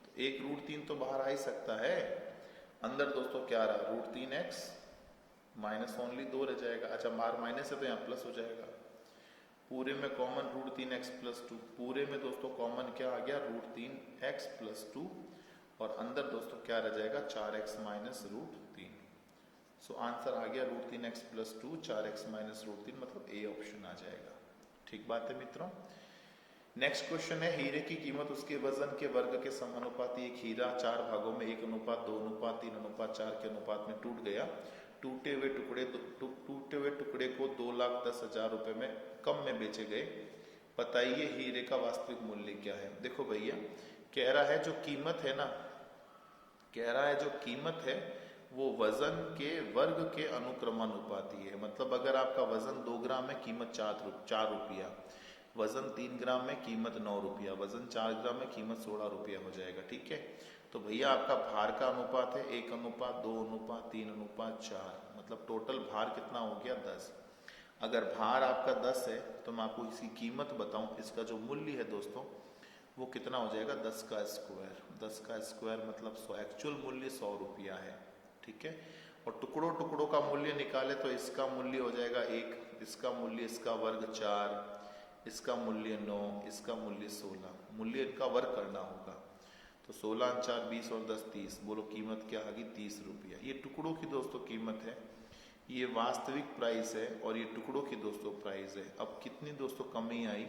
तो एक √3 तो बाहर आ ही सकता है। अंदर दोस्तों क्या रहा? √3x माइनस ओनली 2 रह जाएगा। अच्छा बाहर माइनस है तो यहाँ प्लस हो जाएगा। पूरे में कॉमन √3x प्लस 2, पूरे में दोस्तों कॉमन क्या आ गया? √3x प्लस 2, और अंदर दोस्तों क्या रह जाएगा? 4x minus √3। सो आंसर आ गया √3x प्लस 2, 4x माइनस √3, मतलब ए ऑप्शन आ जाएगा। ठीक बात है मित्रों। नेक्स्ट क्वेश्चन है, हीरे की कीमत उसके वजन के वर्ग के समानुपाती। एक हीरा 4 भागों में 1:2:3:4 के अनुपात में टूट गया। टूटे हुए टुकड़े को 2,10,000 रुपए में कम में बेचे गए। बताइए हीरे का वास्तविक मूल्य क्या है। देखो भैया, कह रहा है जो कीमत है ना, कह रहा है जो कीमत है वो वजन के वर्ग के अनुक्रमानुपाती है। मतलब अगर आपका वजन 2 ग्राम में कीमत 4 रुपया, वजन 3 ग्राम में कीमत 9 रुपया, वजन 4 ग्राम में कीमत 16 रुपया हो जाएगा। ठीक है, तो भैया आपका भार का अनुपात है 1:2:3:4, मतलब टोटल भार कितना हो गया? 10। अगर भार आपका 10 है तो मैं आपको इसकी कीमत बताऊं, इसका जो मूल्य है दोस्तों वो कितना हो जाएगा? 10 का स्क्वायर। 10 का स्क्वायर मतलब 100, एक्चुअल मूल्य 100 रुपया है। ठीक है, और टुकड़ों का मूल्य निकाले तो इसका मूल्य हो जाएगा 1, इसका मूल्य, इसका वर्ग 4, इसका मूल्य 9, इसका मूल्य 16। मूल्य इनका वर्ग करना होगा, तो 16 4 20 और 10 30। बोलो कीमत क्या आ गई? 30 रुपया। ये टुकड़ों की दोस्तों कीमत है, ये वास्तविक प्राइस है, और ये टुकड़ों की दोस्तों प्राइस है। अब कितनी दोस्तों कमी आई?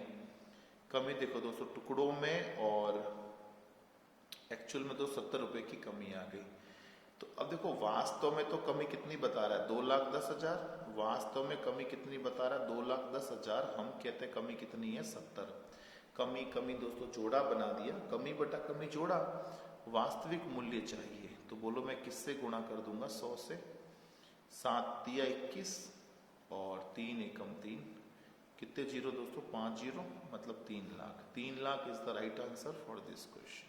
कमी देखो दोस्तों टुकड़ों में और एक्चुअल में तो 70 रुपए की कमी आ गई। तो अब देखो वास्तव में तो कमी कितनी बता रहा है? 2,10,000। वास्तव में कमी कितनी बता रहा है? 2,10,000। हम कहते हैं कमी कितनी है? 70। कमी दोस्तों जोड़ा बना दिया, कमी बटा कमी जोड़ा। वास्तविक मूल्य चाहिए, तो बोलो मैं किससे गुणा कर दूंगा? 100 से। 7 तिया 21 और 3 एकम 3, कितने जीरो दोस्तों? 5 जीरो, मतलब 3 lakh. 3 lakh is the right answer for this question.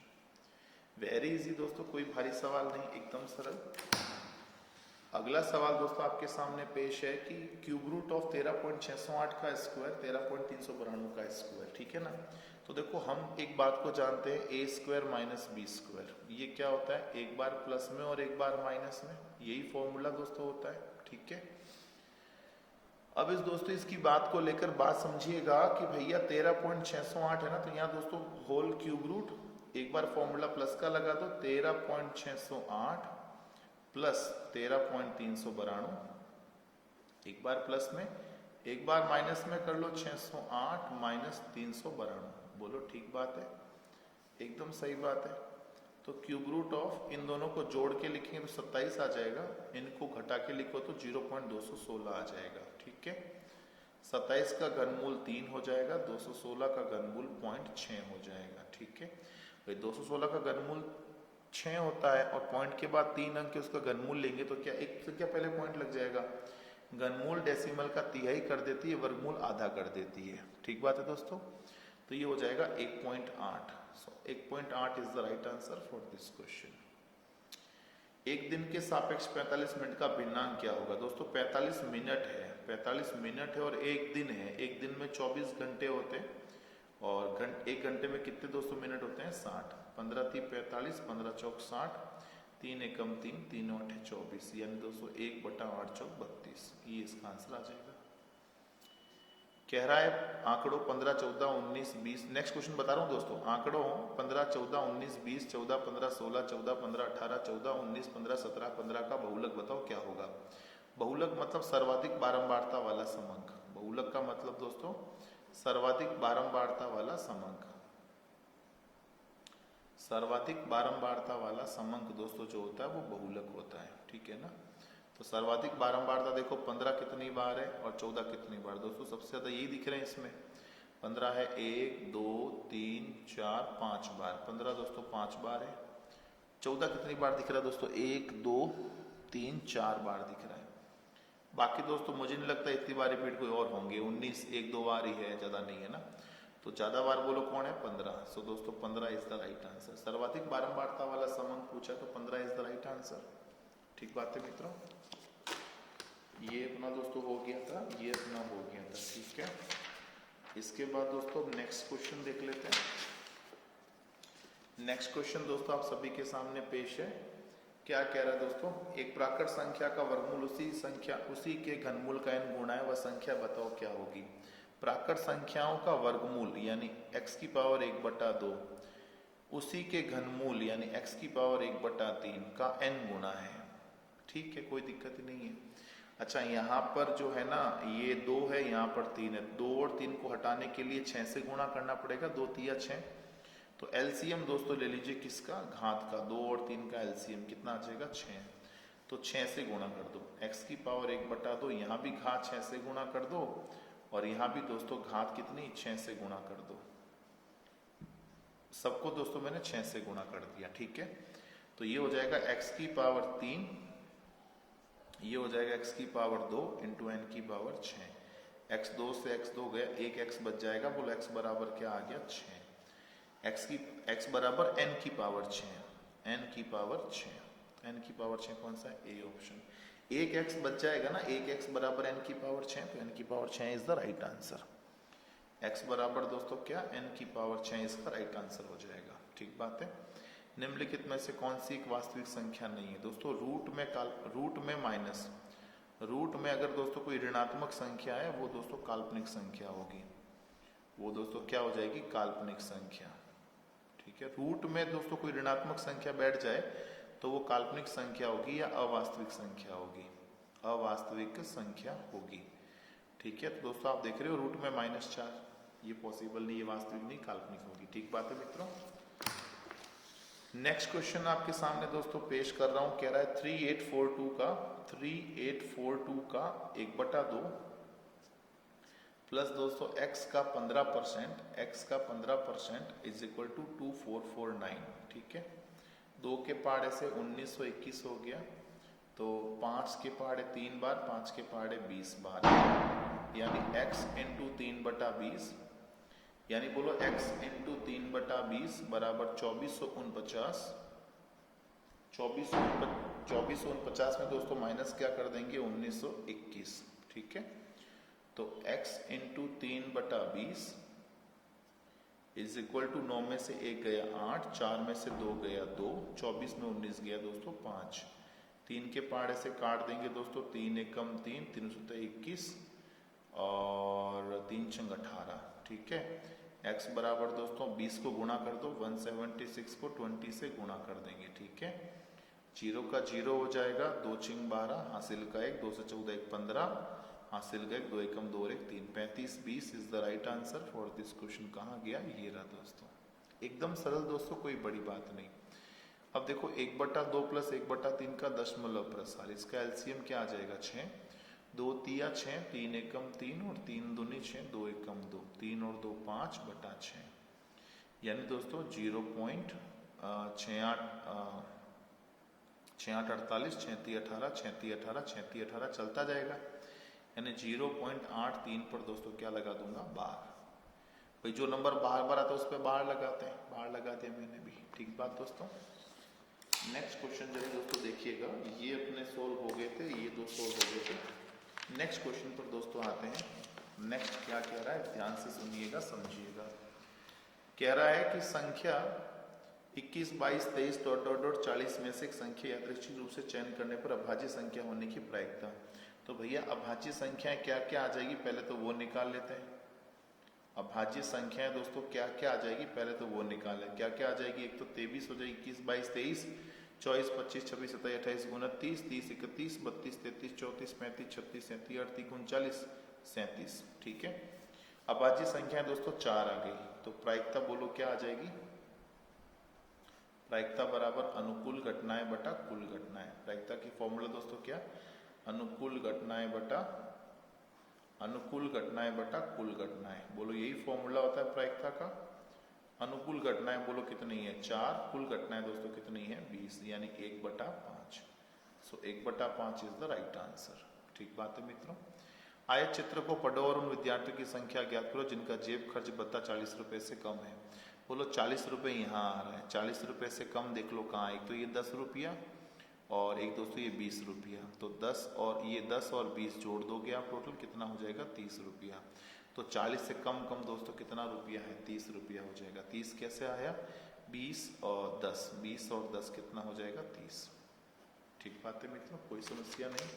Very easy दोस्तों, कोई भारी सवाल नहीं, एकदम सरल। अगला सवाल दोस्तों आपके सामने पेश है कि क्यूब रूट ऑफ 13.608 का स्क्वायर 13.392 का स्क्वायर। ठीक है ना, तो देखो हम एक बात को जानते हैं, ए स्क्वायर माइनस बी स्क्वायर। ये क्या होता है? एक बार प्लस में और एक बार माइनस में, यही फॉर्मूला दोस्तों होता है। ठीक है, अब इस दोस्तों इसकी बात को लेकर बात समझिएगा कि भैया 13.608 है ना, तो यहाँ दोस्तों होल क्यूब रूट, एक बार फॉर्मूला प्लस का लगा दो, 13.608 प्लस 13.392, एक बार प्लस में एक बार माइनस में कर लो, 608 माइनस 392। बोलो ठीक बात है, एकदम सही बात है। तो क्यूब रूट ऑफ इन दोनों को जोड़ के लिखेंगे तो 27 आ जाएगा, इनको घटा के लिखो तो 0.216 आ जाएगा। ठीक है, 27 का घनमूल 3 हो जाएगा, 216 का घनमूल 0.6 हो जाएगा। ठीक है भाई, 216 का घनमूल 6 होता है और पॉइंट के बाद 3 अंक के उसका घनमूल लेंगे तो क्या एक से क्या पहले पॉइंट लग जाएगा। घनमूल डेसिमल का तिहाई कर देती है, वर्गमूल आधा कर देती है। ठीक बात है दोस्तों, तो ये हो जाएगा 1.8। So 1.8 is the right answer for this question. एक दिन के सापेक्ष 45 मिनट का भिन्नांक क्या होगा। दोस्तों 45 मिनट है, 45 मिनट है और एक दिन है। एक दिन में 24 घंटे होते हैं और एक घंटे में कितने दोस्तों मिनट होते हैं, 60। 15 3 45, 15 चौक 60, 3 एकम 3, 3 8 24, यानी दोस्तों 1/8 चौक 32। ये इसका आंसर आ जाएगा। कह रहा है आंकड़ों 15 14 19 20। नेक्स्ट क्वेश्चन बता रहा हूँ दोस्तों, आंकड़ों 15 14 19 20 14 15 16 14 15 18 14 19 15 17 15 का बहुलक बताओ क्या होगा। बहुलक मतलब सर्वाधिक बारंबारता वाला समंक। बहुलक का मतलब दोस्तों सर्वाधिक बारंबारता वाला समंक। सर्वाधिक बारंबारता वाला समंक दोस्तों जो होता है वो बहुलक होता है। ठीक है ना, तो सर्वाधिक बारंबारता देखो 15 कितनी बार है और 14 कितनी बार। दोस्तों सबसे ज्यादा यही दिख रहे हैं इसमें। 15 है 1 2 3 4 5 बार, 15 दोस्तों 5 बार है। 14 कितनी बार दिख रहा है दोस्तों, 1 2 3 4 बार दिख रहा है। बाकी दोस्तों मुझे नहीं लगता इतनी बार रिपीट कोई और होंगे, 19 1 2 बार ही है, ज्यादा नहीं है ना। तो ज्यादा बार बोलो कौन है, 15। सो दोस्तों 15 इज द राइट आंसर। सर्वाधिक बारंबारता वाला समंक पूछा तो 15 इज द राइट आंसर। ठीक बात है मित्रों, ये अपना दोस्तों हो गया था, ये अपना हो गया था। ठीक है, इसके बाद दोस्तों नेक्स्ट क्वेश्चन देख लेते हैं। नेक्स्ट क्वेश्चन दोस्तों आप सभी के सामने पेश है। क्या कह रहा है दोस्तों, एक प्राकृत संख्या का वर्गमूल उसी के घनमूल का n गुणा है, वह संख्या बताओ क्या होगी। प्राकृत संख्याओं का वर्गमूल यानी x की पावर 1/2 उसी के घनमूल यानी x की पावर 1/3 का n गुणा है। ठीक है, कोई दिक्कत ही नहीं है। अच्छा यहाँ पर जो है ना ये 2 है, यहाँ पर 3 है। 2 और 3 को हटाने के लिए 6 से गुणा करना पड़ेगा, 2 3 6। तो एलसीएम दोस्तों ले लीजिए किसका, घात का। 2 और 3 का एलसीएम कितना आ जाएगा, 6। तो 6 से गुणा कर दो, x की पावर 1/2, यहाँ भी घात 6 से गुणा कर दो और यहाँ भी दोस्तों घात कितनी, 6 से गुणा कर दो। सबको दोस्तों मैंने 6 से गुणा कर दिया। ठीक है, तो ये हो जाएगा x की पावर 3, ये हो जाएगा x की पावर 2 इंटू n की पावर 6। x 2 से x 2 गया, एक x बच जाएगा। बोलो x बराबर क्या आ गया, 6। x बराबर n की पावर 6, n की पावर 6, n की पावर 6 कौन सा है, ए ऑप्शन। एक x बच जाएगा ना, एक x बराबर n की पावर 6, तो n की power 6 is the right answer. x बराबर दोस्तों क्या, n की पावर 6 इसका राइट आंसर हो जाएगा। ठीक बात है। निम्नलिखित में से कौन सी एक वास्तविक संख्या नहीं है। दोस्तों रूट में माइनस, रूट में अगर दोस्तों कोई ऋणात्मक संख्या है वो दोस्तों काल्पनिक संख्या होगी, वो दोस्तों क्या हो जाएगी, काल्पनिक संख्या। ठीक है, रूट में दोस्तों कोई ऋणात्मक संख्या बैठ जाए तो वो काल्पनिक संख्या होगी या अवास्तविक संख्या होगी, अवास्तविक संख्या होगी। ठीक है, तो दोस्तों आप देख रहे हो रूट में -4, ये पॉसिबल नहीं, ये वास्तविक नहीं, काल्पनिक होगी। ठीक बात है मित्रों। नेक्स्ट क्वेश्चन आपके सामने दोस्तों पेश कर रहा हूं। कह रहा है 3842 का 1/2 प्लस दोस्तों x का 15% इज इक्वल टू 2449। ठीक है, 2 के पहाड़े से 1921 हो गया, तो 5 के पहाड़े 3 बार, 5 के पहाड़े 20 बार, यानी x इंटू 3/20, यानी बोलो x इंटू 3/20 बराबर 2449। 2449 में दोस्तों माइनस क्या कर देंगे, 1921। ठीक है, तो x into 3/20 is equal to 9 में से 1 गया 8, 4 में से 2 गया 2, 24 में 19 गया दोस्तों 5। 3 के पहाड़े से काट देंगे दोस्तों, 3 एकम 3, 3 21, और 3 छंग 18, ठीक है। x बराबर दोस्तों 20 को गुणा कर दो, 176 को 20 से गुणा कर देंगे, ठीक है। 0 का 0 हो जाएगा, 2 छिंग 12, हासिल का 1, 2 से 14 1 15, हासिल का 1, 2 एकम 2 और 1 3, 35 20 is the right answer for this question. कहाँ गया? ये रहा दोस्तों, एकदम सरल दोस्तों, कोई बड़ी बात नहीं। अब देखो 1/2 प्लस 1/3 का दशमलव प्रसार, इसका एलसीएम क्या आ जाएगा? 6, 2 तिया 6, 3 एकम 3 और 3 दूनी 6, 2 एकम 2, 3 और 2 5/6, यानी दोस्तों 0.68 68 6 ती 18 6 ती 18 6 ती 18 चलता जाएगा, यानी 0.83 पर दोस्तों क्या लगा दूंगा? बार। भाई जो नंबर बार बार आता है उस पर बार लगाते हैं, बार लगा दिया मैंने भी, ठीक बात दोस्तों। नेक्स्ट क्वेश्चन जरा दोस्तों देखिएगा, ये अपने सोल्व हो गए थे, ये 2 सोल्व हो गए थे। नेक्स्ट क्वेश्चन पर दोस्तों आते हैं। नेक्स्ट क्या कह रहा है, ध्यान से सुनिएगा, समझिएगा। कह रहा है कि संख्या 21 22 23 डॉट डॉट डॉट 40 में से एक संख्या यादृच्छिक रूप से चयन करने पर अभाज्य संख्या होने की प्रायिकता। तो भैया अभाज्य संख्याएं क्या क्या आ जाएगी, पहले तो वो निकाल लेते हैं। अभाज्य संख्याएं दोस्तों क्या क्या आ जाएगी, पहले तो वो निकालें। क्या क्या आ जाएगी? एक तो 23 हो जाएगी, 21 22 23, 24 25 26 27 28 29 30 31 32 33 34 35 36 37 38 39 37, ठीक है। अभाज्य संख्याएं दोस्तों 4 आ गई, तो प्रायिकता बोलो क्या आ जाएगी? प्रायिकता बराबर अनुकूल घटनाएं बटा कुल घटनाएं। प्रायिकता की फॉर्मूला दोस्तों क्या? अनुकूल घटनाएं बटा कुल घटनाएं। बोलो यही फॉर्मूला होता है प्रायिकता का। अनुकूल घटनाएं बोलो कितनी है? 4, कुल घटनाएं दोस्तों कितनी है? 20, यानी 1/5। सो 1/5 इज द राइट आंसर, ठीक बात है मित्रों। आयत चित्र को पढ़ो और उन विद्यार्थियों की संख्या ज्ञात करो जिनका जेब खर्च भत्ता 40 रुपए से कम है। बोलो 40 रुपए यहाँ आ रहा है, 40 रुपए से कम देख लो कहाँ, एक तो ये 10 रुपया और एक दोस्तों ये 20 रुपया। तो 10 और ये 10 और 20 जोड़ दोगे आप, टोटल कितना हो जाएगा? 30 रुपया। तो 40 से कम कम दोस्तों कितना रुपया है? 30 रुपया हो जाएगा। 30 कैसे आया? 20 और 10, 20 और 10 कितना हो जाएगा? 30, ठीक बात है मित्रों, कोई समस्या नहीं।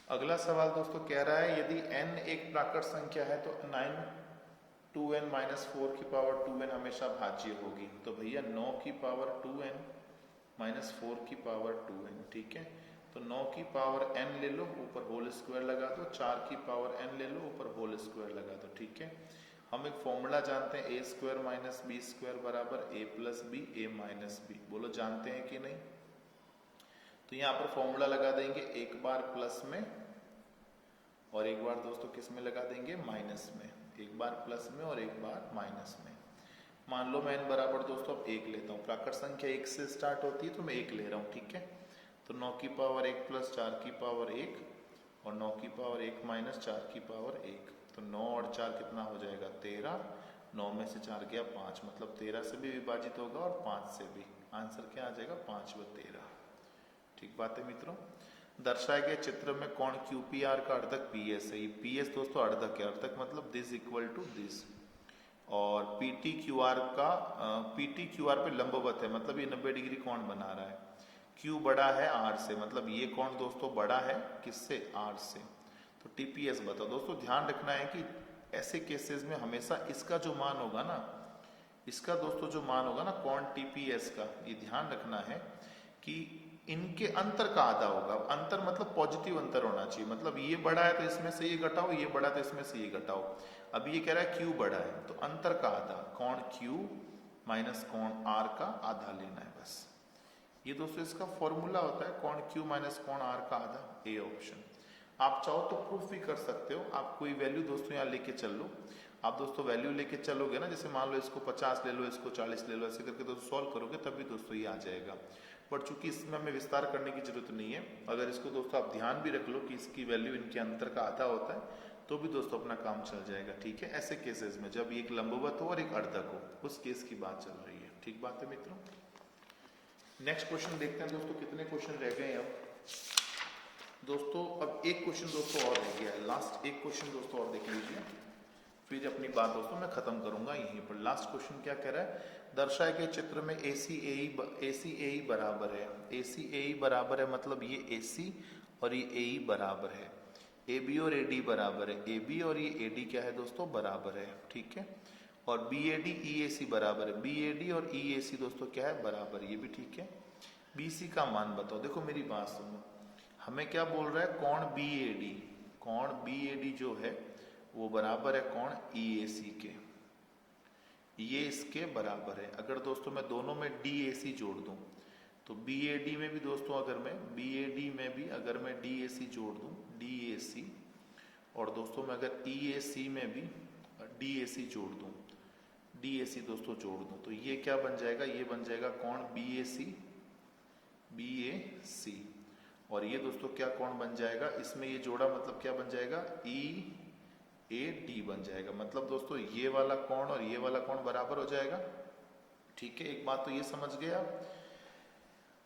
अगला सवाल दोस्तों कह रहा है यदि n एक प्राकृत संख्या है तो 2n-4 की पावर 2n हमेशा भाज्य होगी। तो भैया 9 की पावर 2n माइनस 4 की पावर 2n, ठीक है। तो 9 की पावर n ले लो, ऊपर होल स्क्वायर लगा दो, 4 की पावर n ले लो, ऊपर होल स्क्वायर लगा दो, ठीक है। हम एक फॉर्मूला जानते हैं, a square minus B square बराबर a plus B, a minus B. बोलो जानते हैं कि नहीं? तो यहाँ पर फॉर्मूला लगा देंगे, एक बार प्लस में और एक बार दोस्तों किस में लगा देंगे? माइनस में। एक बार प्लस में और एक बार माइनस में। मान लो मैं n बराबर दोस्तों अब 1 लेता हूँ, प्राकृत संख्या 1 से स्टार्ट होती है तो मैं 1 ले रहा हूँ, ठीक है। तो 9 की पावर 1 प्लस 4 की पावर 1 और 9 की पावर 1 माइनस 4 की पावर 1। तो 9 और 4 कितना हो जाएगा? 13। 9 में से 4 गया 5, मतलब 13 से भी विभाजित होगा और 5 से भी। आंसर क्या आ जाएगा? 5/13, ठीक बात है मित्रों। दर्शाए गए चित्र में कोण QPR का अर्धक PS है। ये PS दोस्तों अर्धक है, अर्धक मतलब दिस इक्वल टू दिस। और PTQR पे लंबवत है, मतलब ये 90 डिग्री कोण बना रहा है। Q बड़ा है R से, मतलब ये कोण दोस्तों बड़ा है किससे? R से। तो TPS बताओ दोस्तों। ध्यान रखना है कि ऐसे केसेस में हमेशा इसका जो मान होगा ना, इसका दोस्तों जो मान होगा ना कोण TPS का, ये ध्यान रखना है कि इनके अंतर का आधा होगा। अंतर मतलब पॉजिटिव अंतर होना चाहिए, मतलब ये बड़ा है तो इसमें से ये घटाओ, ये बड़ा है तो इसमें से ये घटाओ। अब ये कह रहा है Q बड़ा है तो अंतर का आधा, कोण Q माइनस कोण R का आधा लेना है बस। ये दोस्तों इसका फॉर्मूला होता है, कोण Q माइनस कोण R का आधा, ए ऑप्शन। आप चाहो तो प्रूफ भी कर सकते हो, आप कोई वैल्यू दोस्तों यहाँ लेके चल लो। आप दोस्तों वैल्यू लेके चलोगे ना, जैसे मान लो इसको 50 ले लो, इसको 40 ले लो, ऐसे करके दोस्तों सॉल्व करोगे तभी दोस्तों ये आ जाएगा। बट चूंकि इसमें हमें विस्तार करने की जरूरत नहीं है, अगर इसको दोस्तों आप ध्यान भी रख लो कि इसकी वैल्यू इनके अंतर का आधा होता है तो भी दोस्तों अपना काम चल जाएगा, ठीक है। ऐसे केसेस में जब एक लंबवत हो और एक अर्धक हो, उस केस की बात चल रही है, ठीक बात है मित्रों। नेक्स्ट क्वेश्चन देखते हैं दोस्तों, कितने क्वेश्चन रह गए अब दोस्तों। अब एक क्वेश्चन दोस्तों और रह गया है, लास्ट एक क्वेश्चन दोस्तों और देख लीजिए, फिर अपनी बात दोस्तों मैं खत्म करूंगा यहीं पर। लास्ट क्वेश्चन क्या कह रहा है? दर्शाए गए चित्र में ACAE बराबर है। ACAE बराबर है मतलब ये AC और ये AE बराबर है। ए बी और ए डी बराबर है, ए बी और ये ए डी क्या है दोस्तों बराबर है, ठीक है। और बी ए डी ई ए सी बराबर है, बी ए डी और ई ए सी दोस्तों क्या है बराबर, ये भी ठीक है। बी सी का मान बताओ। देखो मेरी बात सुनो, हमें क्या बोल रहा है, कोण बी ए डी, कोण बी ए डी जो है वो बराबर है कोण ई ए सी के, ये इसके बराबर है। अगर दोस्तों मैं दोनों में डी ए सी जोड़ दूं तो बी ए डी में भी दोस्तों अगर मैं बी ए डी में भी अगर मैं डी ए सी जोड़ दूं, डी ए सी, और दोस्तों मैं अगर ई ए सी में भी डी ए सी जोड़ दूं, डी ए सी दोस्तों जोड़ दूं, तो ये क्या बन जाएगा, ये बन जाएगा कोण बी ए सी, बी ए सी। और ये दोस्तों क्या कोण बन जाएगा, इसमें ये जोड़ा मतलब क्या बन जाएगा, ई ए डी बन जाएगा। मतलब दोस्तों ये वाला कोण और ये वाला कोण बराबर हो जाएगा, ठीक है। एक बात तो ये समझ गए आप।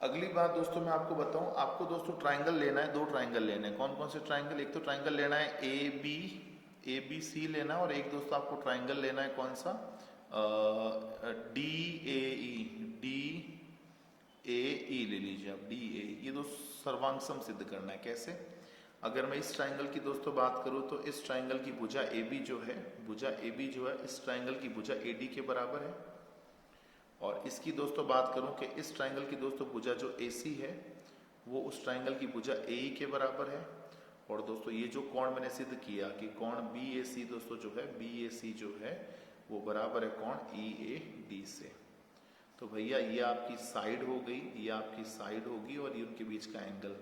अगली बात दोस्तों मैं आपको बताऊं, आपको दोस्तों ट्राइंगल लेना है, दो ट्राइंगल लेने हैं। कौन कौन से ट्राइंगल, एक तो ट्राइंगल लेना है ए बी सी लेना, और एक दोस्तों आपको ट्राइंगल लेना है कौन सा, डी ए ई ले लीजिए आप, डी ए। ये दोस्तों सर्वांग सिद्ध करना है। कैसे, अगर मैं इस ट्राइंगल की दोस्तों बात करूं तो इस ट्राइंगल की भुजा ए बी जो है, भुजा ए बी जो है इस ट्राइंगल की भुजा ए डी के बराबर है। और इसकी दोस्तों बात करूं कि इस ट्राइंगल की दोस्तों भुजा जो ए सी है वो उस ट्राइंगल की भुजा ए ई के बराबर है। और दोस्तों ये जो कोण मैंने सिद्ध किया कि कोण बी ए सी दोस्तों जो है, बी ए सी जो है वो बराबर है कोण ई ए डी से। तो भैया ये आपकी साइड हो गई, ये आपकी साइड होगी, और ये उनके बीच का एंगल,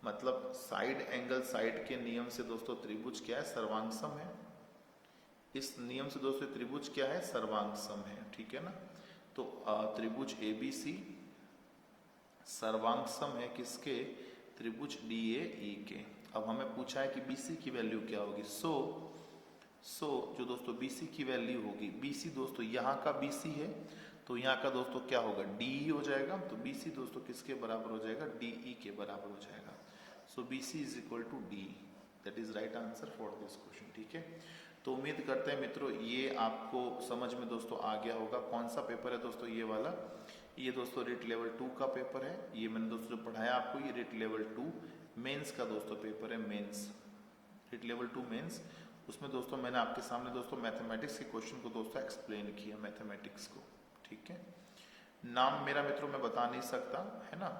मतलब साइड एंगल साइड के नियम से दोस्तों त्रिभुज क्या है, सर्वांग सम है। इस नियम से दोस्तों त्रिभुज क्या है, सर्वांग सम है, ठीक है ना। तो त्रिभुज ए बी सी सर्वांग सम है किसके, त्रिभुज डी ए ई के। अब हमें पूछा है कि बी सी की वैल्यू क्या होगी। सो जो दोस्तों बी सी की वैल्यू होगी, बी सी दोस्तों यहाँ का बी सी है तो यहाँ का दोस्तों क्या होगा, डी ई हो जाएगा। तो बी सी दोस्तों किसके बराबर हो जाएगा, डी ई के बराबर हो जाएगा। So B C is equal to D, that is right answer for this question, ठीक है। तो उम्मीद करते हैं मित्रों ये आपको समझ में दोस्तों आ गया होगा। कौन सा पेपर है दोस्तों, ये वाला, ये दोस्तों रिट लेवल 2 का पेपर है। ये मैंने दोस्तों पढ़ाया आपको, ये रिट लेवल 2 मेंस का दोस्तों पेपर है, मेंस, रिट लेवल 2 मेंस। उसमें दोस्तों मैंने आपके सामने दोस्तों मैथमेटिक्स के क्वेश्चन को दोस्तों एक्सप्लेन किया, मैथमेटिक्स को, ठीक है। नाम मेरा मित्रों मैं बता नहीं सकता, है ना,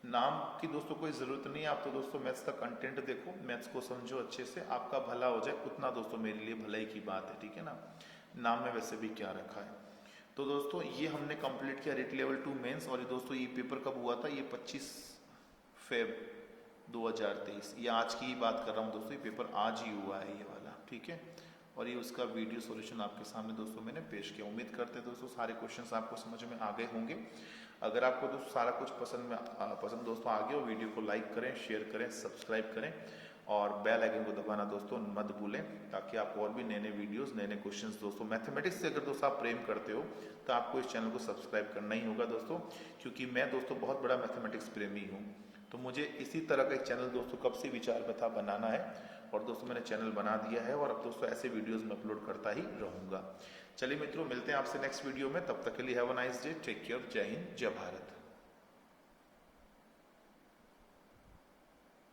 नाम की दोस्तों कोई जरूरत नहीं है। आप तो दोस्तों मैथ्स का कंटेंट देखो, मैथ्स को समझो अच्छे से, आपका भला हो जाए उतना दोस्तों मेरे लिए भलाई की बात है, ठीक है ना। नाम में वैसे भी क्या रखा है। तो दोस्तों ये हमने कंप्लीट किया रिट लेवल 2 मेंस। और ये दोस्तों ये पेपर कब हुआ था, ये 25 फेब 2023, ये आज की ही बात कर रहा हूँ दोस्तों, ये पेपर आज ही हुआ है ये वाला, ठीक है। और ये उसका वीडियो सॉल्यूशन आपके सामने दोस्तों मैंने पेश किया। उम्मीद करते हैं दोस्तों सारे क्वेश्चंस आपको समझ में आ गए होंगे। अगर आपको दोस्तों सारा कुछ पसंद दोस्तों आ गया हो, वीडियो को लाइक करें, शेयर करें, सब्सक्राइब करें, और बेल आइकन को दबाना दोस्तों मत भूलें, ताकि आपको और भी नए नए वीडियोस, नए नए क्वेश्चंस दोस्तों मैथमेटिक्स से अगर दोस्तों आप प्रेम करते हो तो आपको इस चैनल को सब्सक्राइब करना ही होगा दोस्तों, क्योंकि मैं दोस्तों बहुत बड़ा मैथमेटिक्स प्रेमी हूँ। तो मुझे इसी तरह का एक चैनल दोस्तों कब से विचार में था बनाना है, और दोस्तों मैंने चैनल बना दिया है, और अब दोस्तों ऐसे वीडियोस में अपलोड करता ही रहूंगा। चलिए मित्रों, मिलते हैं आपसे नेक्स्ट वीडियो में, तब तक के लिए have a nice day, take care, जय हिंद, जय भारत।